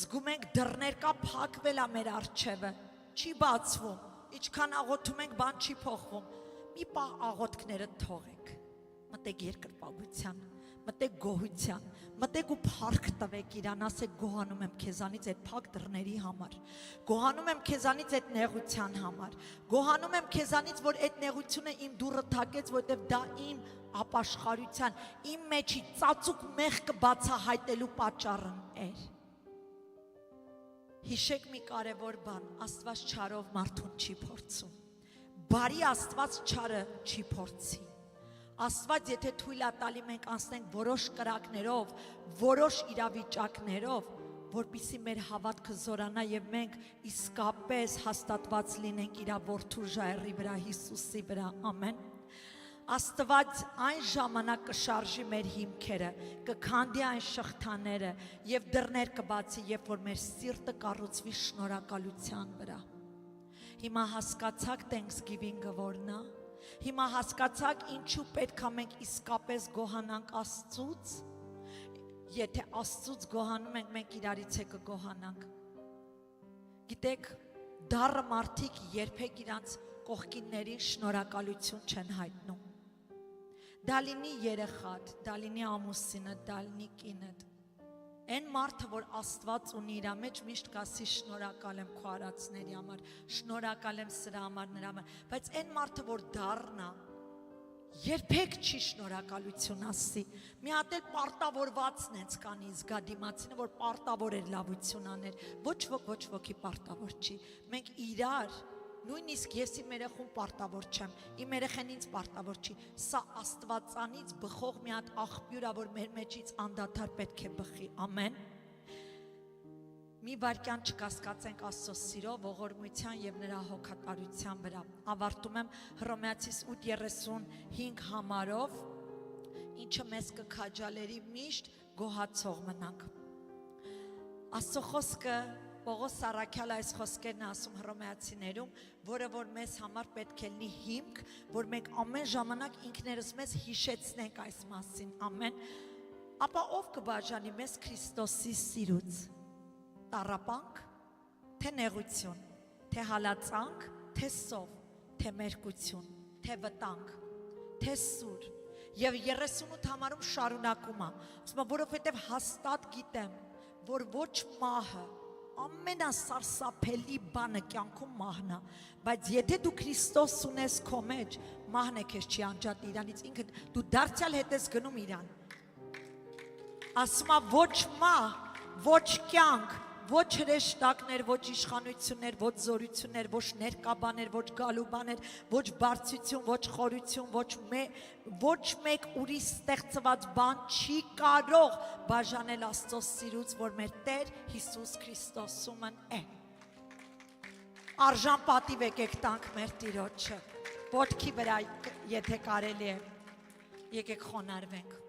զգում ենք դռներ կա փակվել է մեր առջևը, չի բացվում Իչքան աղոթում ենք, բան չի փոխվում, մի պահ աղոթքները թողեք, մտեք երկրպագության, մտեք գոհության, մտեք ու փառք տվեք իրան, ասեք գոհանում եմ քեզանից այդ փակ դռների համար, գոհանում եմ քեզանից այդ նեղության համար, գոհանում եմ քեզանից, որ այդ նեղությունը իմ դուռը թակեց, որովհետև դա իմ ապաշխարության, իմ մեջի ծածուկ մեղքը բացահայտելու պատճառն էր Հիշեք մի կարևոր բան, Աստված չարով մարդուն չի փորձում, բարի Աստված չարը չի փորձի, Աստված եթե թույլ է տալի մենք անցնենք որոշ կրակներով, որոշ իրավիճակներով, որպեսզի մեր հավատքը զորանա եւ մենք իսկապես հաստատված լինենք իր որդու ժայռի վրա, Հիսուսի վրա, ամեն Աստված այն ժամանակ կշարժի մեր հիմքերը, կքանդի այն շղթաները եւ դռներ կբացի, երբ որ մեր սիրտը կառուցվի շնորհակալության վրա։ Հիմա հասկացաք Thanksgiving-ը որն է։ Հիմա հասկացաք ինչու պետք է մենք իսկապես գոհանանք Աստծուց։ Եթե Աստծուց գոհանում ենք, մենք իրարից է կգոհանանք։ Գիտեք, դառը մարդիկ երբեք իրանց կողքիններին շնորհակալություն չեն հայտնում։ Դա լինի երեխադ, դա լինի ամուսինը, դա լինի կինդ։ Այն մարդը, որ Աստված ունի իր մեջ, միշտ կասի շնորհակալ եմ քո արածների համար, շնորհակալ եմ սրա համար, նրա համար, բայց այն մարդը, որ դառնա, երբեք չի շնորհակալություն ասի։ Մի հատ էլ պարտավորվածն ենք կանի զգա դիմացինը, որ պարտավոր էր լավություն աներ։ Ոչ ոքի պարտավոր չի։ Մենք իրար Նույնիսկ ես իմ երեխուն պարտավոր չեմ, իմ երեխեն ինձ պարտավոր չի, սա Աստվածանից բխող մի հատ աղբյուր է, որ մեր մեջից անդադար պետք է բխի, ամեն։ Մի վայրկյան չկասկածենք Աստծո սիրո, ողորմության եւ նրա հոգատարության վրա։ Ավարտում եմ Հռոմեացիս 8:35 համարով, ինչը մեզ կքաջալերի միշտ գոհացող մնանք։ Աստծո խոսքը Պողոս Առաքյալը այս խոսքերն ասում Հռոմեացիներում, որը որ մեզ համար պետք է լինի հիմք, որ մենք ամեն ժամանակ ինքներս մեզ հիշեցնենք այս մասին, ամեն, ապա ով կբաժանի մեզ Քրիստոսի սիրուց, տառապանք, թե նեղություն, թե հալածանք, թե սով, թե մերկություն, թե վտանգ, թե սուր, եւ 38 համարում շարունակում է, ասում է, որովհետեւ հաստատ գիտեմ, որ ոչ մահը ամենասարսափելի բանը կյանքում մահն է, բայց եթե դու Քրիստոս ունես քո մեջ, մահն է քեզ չի անջատի իրանից, ինքը դու դարձյալ հետ ես գնում իրան։ Ասում է ոչ մահ, ոչ կյանք, ոչ հրեշտակներ, ոչ իշխանություններ, ոչ զորություններ, ոչ ներկաբաներ, ոչ գալուբաներ, ոչ բարձություն, ոչ խորություն, ոչ մեկ ուրիշ ստեղծված բան չի կարող բաժանել Աստծո սիրուց, որ մեր Տեր Հիսուս Քրիստոսումն է։ Արժան պատիվ եկեք տանք մեր Տիրոջը, ոտքի վրա եթե կարելի է, եկեք խոնարհվենք։